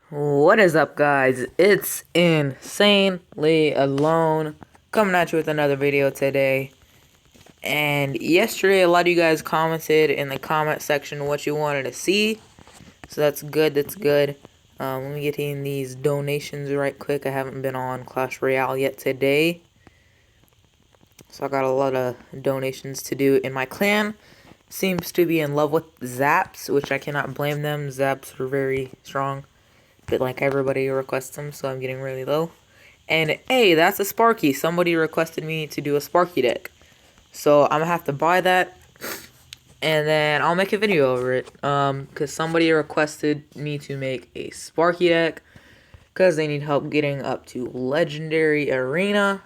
What is up, guys? It's Insanely Alone coming at you with another video today. And yesterday, a lot of you guys commented in the comment section what you wanted to see. So that's good, that's good. Let me get in these donations right quick. I haven't been on Clash Royale yet today. So I got a lot of donations to do in my clan. Seems to be in love with Zaps, which I cannot blame them. Zaps are very strong. But like everybody requests them, so I'm getting really low. And hey, that's a Sparky. Somebody requested me to do a Sparky deck. So I'm gonna have to buy that. And then I'll make a video over it. Cause somebody requested me to make a Sparky deck. Cause they need help getting up to Legendary Arena.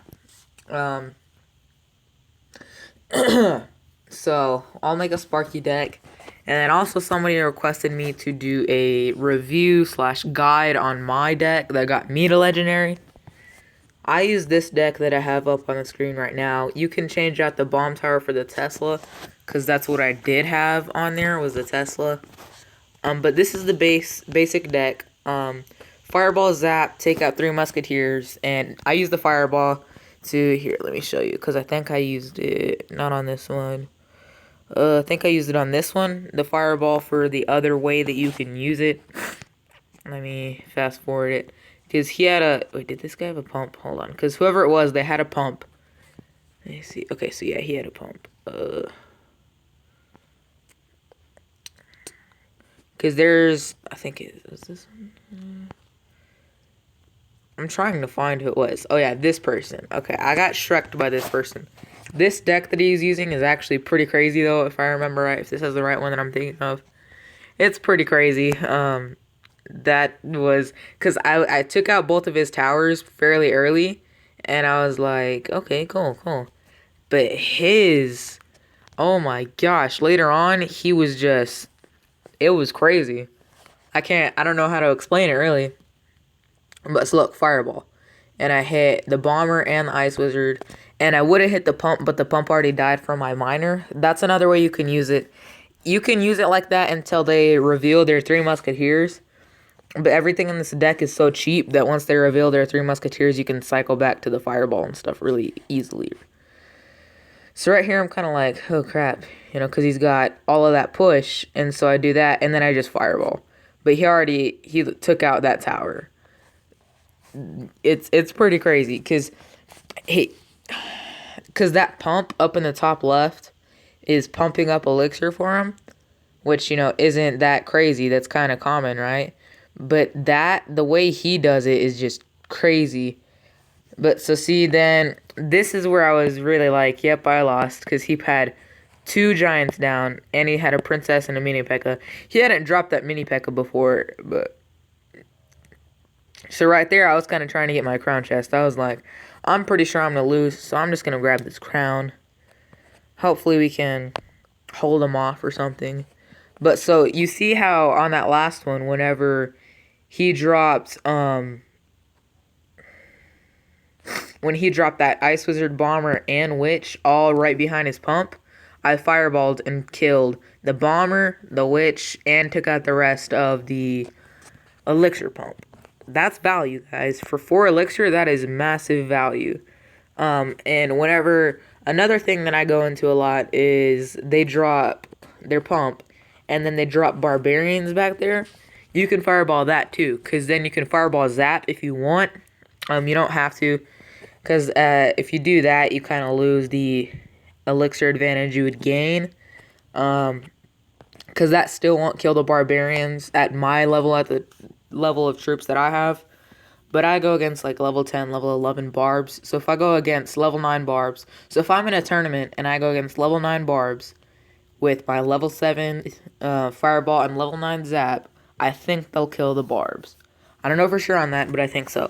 So I'll make a Sparky deck. And then also somebody requested me to do a review / guide on my deck that got me to Legendary. I use this deck that I have up on the screen right now. You can change out the bomb tower for the Tesla, because that's what I did have on there, was the Tesla. But this is the basic deck. Fireball, Zap, take out 3 Musketeers, and I use the Fireball to, here, let me show you, because I think I used it, not on this one. I think I used it on this one, the Fireball, for the other way that you can use it. Let me fast forward it. Because he had a... Wait, did this guy have a pump? Hold on. Because whoever it was, they had a pump. Let me see. Okay, so yeah, he had a pump. Because there's... I think it was this one. I'm trying to find who it was. Oh yeah, this person. Okay, I got shreked by this person. This deck that he's using is actually pretty crazy, though, if I remember right. If this is the right one that I'm thinking of. It's pretty crazy. That was... Because I took out both of his towers fairly early. And I was like, okay, cool. But his... Oh my gosh. Later on, he was just... It was crazy. I don't know how to explain it, really. But so look, Fireball. And I hit the Bomber and the Ice Wizard. And I would have hit the pump, but the pump already died from my miner. That's another way you can use it. You can use it like that until they reveal their 3 Musketeers. But everything in this deck is so cheap that once they reveal their 3 Musketeers, you can cycle back to the Fireball and stuff really easily. So right here, I'm kind of like, oh crap, you know, because he's got all of that push. And so I do that, and then I just Fireball. But he took out that tower. It's pretty crazy, because that pump up in the top left is pumping up elixir for him, which, you know, isn't that crazy. That's kind of common, right? But the way he does it is just crazy. But so see, then this is where I was really like, yep, I lost, because he had 2 giants down, and he had a princess and a mini P.E.K.K.A. He hadn't dropped that mini P.E.K.K.A. before, but... So right there, I was kind of trying to get my crown chest. I was like, I'm pretty sure I'm going to lose, so I'm just going to grab this crown. Hopefully we can hold him off or something. But so, you see how on that last one, whenever he dropped, when he dropped that Ice Wizard, Bomber, and Witch all right behind his pump, I fireballed and killed the Bomber, the Witch, and took out the rest of the elixir pump. That's value, guys. For 4 elixir, that is massive value. And whenever... Another thing that I go into a lot is they drop their pump, and then they drop barbarians back there. You can fireball that too, because then you can fireball Zap if you want. You don't have to, because if you do that, you kind of lose the elixir advantage you would gain. Because that still won't kill the barbarians at my level, at the level of troops that I have. But I go against like level 10, level 11 barbs. So if I go against level 9 barbs, so if I'm in a tournament and I go against level 9 barbs with my level 7 fireball and level 9 zap, I think they'll kill the barbs. I don't know for sure on that, but I think so.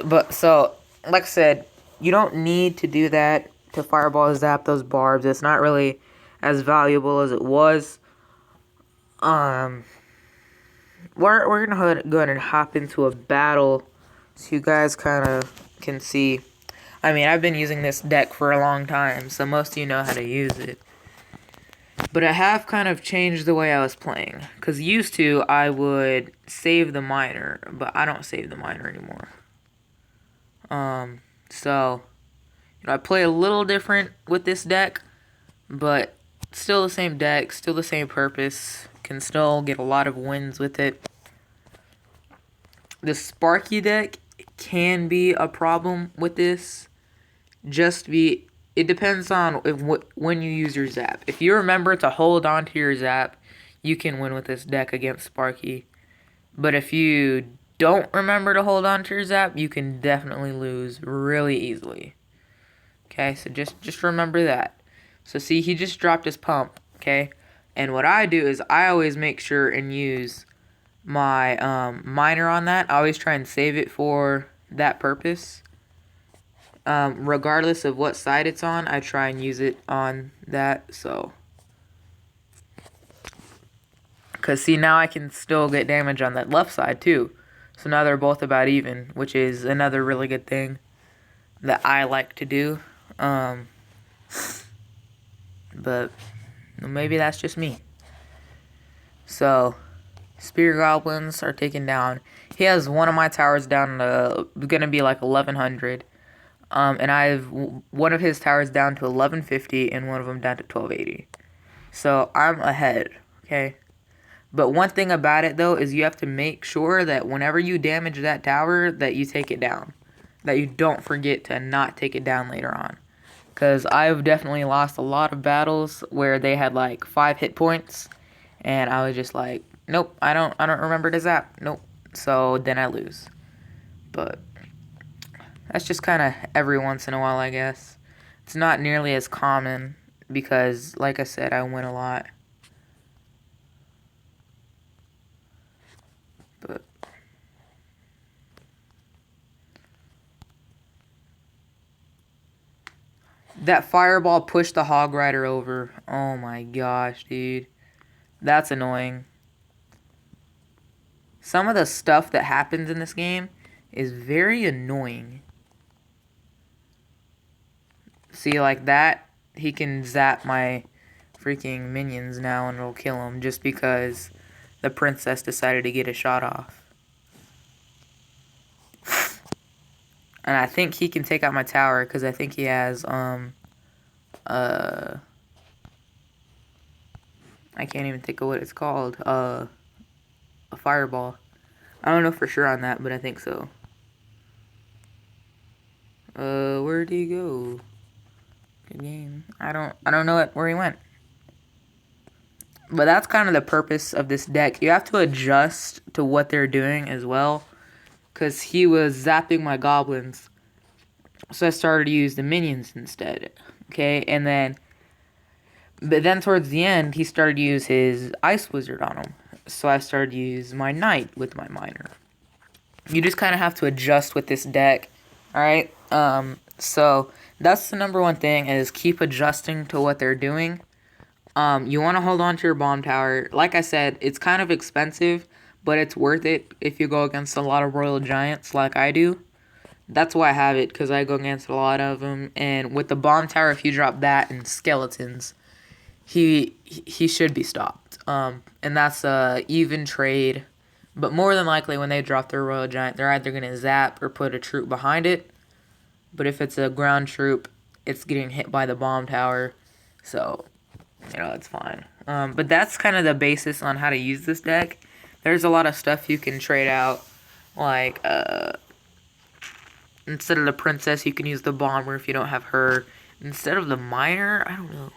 But so, like I said, you don't need to do that to fireball zap those barbs. It's not really as valuable as it was. We're gonna go ahead and hop into a battle so you guys kind of can see. I mean, I've been using this deck for a long time, so most of you know how to use it. But I have kind of changed the way I was playing. Because used to, I would save the miner, but I don't save the miner anymore. So, I play a little different with this deck, but still the same deck, still the same purpose. Can still get a lot of wins with it. The Sparky deck can be a problem with this. It depends on when you use your zap. If you remember to hold on to your zap, you can win with this deck against Sparky. But if you don't remember to hold on to your zap, you can definitely lose really easily. Okay, so just remember that. So see, he just dropped his pump, okay? And what I do is I always make sure and use my miner on that. I always try and save it for that purpose. Regardless of what side it's on, I try and use it on that, so. Because, see, now I can still get damage on that left side, too. So now they're both about even, which is another really good thing that I like to do. But maybe that's just me. So, Spear Goblins are taken down. He has one of my towers down to, gonna be like 1100. And I have one of his towers down to 1150 and one of them down to 1280. So I'm ahead, okay? But one thing about it, though, is you have to make sure that whenever you damage that tower, that you take it down. That you don't forget to not take it down later on. Because I've definitely lost a lot of battles where they had like 5 hit points. And I was just like, nope, I don't remember to zap. Nope. So then I lose. But that's just kind of every once in a while, I guess. It's not nearly as common because, like I said, I win a lot. But that fireball pushed the Hog Rider over. Oh my gosh, dude. That's annoying. Some of the stuff that happens in this game is very annoying. See, like that, he can zap my freaking minions now and it'll kill him just because the princess decided to get a shot off. And I think he can take out my tower because I think he has, I can't even think of what it's called, a fireball. I don't know for sure on that, but I think so. Where'd he go? Good game. I don't know where he went. But that's kind of the purpose of this deck. You have to adjust to what they're doing as well. Because he was zapping my goblins. So I started to use the minions instead. Okay, but then towards the end, he started to use his ice wizard on him. So I started to use my knight with my miner. You just kind of have to adjust with this deck. Alright? So that's the number one thing is keep adjusting to what they're doing. You want to hold on to your bomb tower. Like I said, it's kind of expensive, but it's worth it if you go against a lot of royal giants like I do. That's why I have it, because I go against a lot of them. And with the bomb tower, if you drop that and skeletons, he should be stopped. And that's a even trade. But more than likely, when they drop their royal giant, they're either going to zap or put a troop behind it. But if it's a ground troop, it's getting hit by the bomb tower. So, it's fine. But that's kind of the basis on how to use this deck. There's a lot of stuff you can trade out. Like, instead of the princess, you can use the bomber if you don't have her. Instead of the miner, I don't know.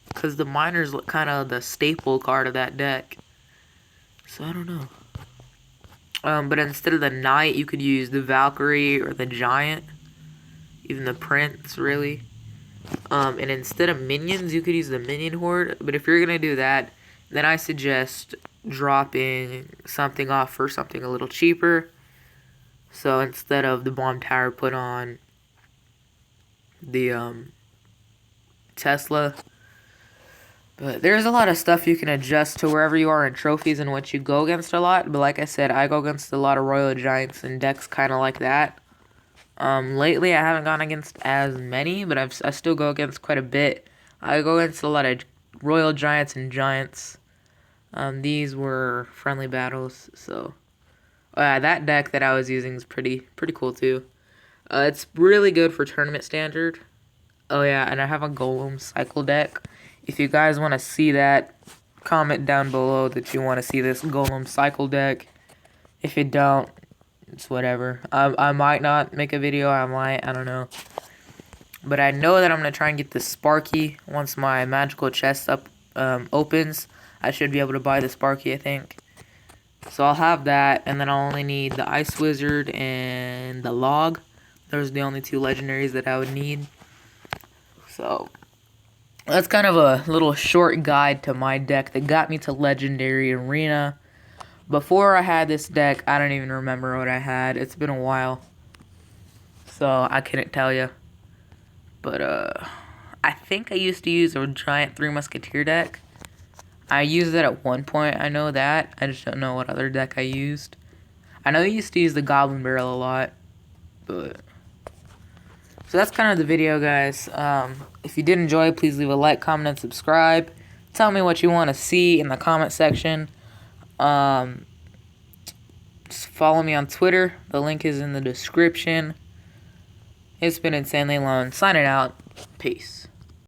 Because the miner's kind of the staple card of that deck. So, I don't know. But instead of the knight, you could use the Valkyrie or the giant. Even the prince, really. And instead of minions, you could use the minion horde. But if you're going to do that, then I suggest dropping something off for something a little cheaper. So instead of the bomb tower, put on the Tesla. But there's a lot of stuff you can adjust to wherever you are in trophies and what you go against a lot. But like I said, I go against a lot of royal giants and decks kind of like that. Lately I haven't gone against as many, but I still go against quite a bit. I go against a lot of Royal Giants and Giants. These were friendly battles, so that deck that I was using is pretty cool too. It's really good for tournament standard. Oh yeah, and I have a Golem Cycle deck. If you guys want to see that, comment down below that you want to see this Golem Cycle deck. If you don't, it's whatever. I might not make a video, I don't know. But I know that I'm going to try and get the Sparky once my magical chest opens. I should be able to buy the Sparky, I think. So I'll have that, and then I'll only need the Ice Wizard and the Log. Those are the only two legendaries that I would need. So that's kind of a little short guide to my deck that got me to Legendary Arena. Before I had this deck, I don't even remember what I had. It's been a while, so I couldn't tell you. But I think I used to use a giant Three Musketeer deck. I used it at one point, I know that. I just don't know what other deck I used. I know I used to use the Goblin Barrel a lot, but... So that's kind of the video, guys. If you did enjoy, please leave a like, comment, and subscribe. Tell me what you want to see in the comment section. Just follow me on Twitter. The link is in the description. It's been Insanely Alone, signing out. Peace.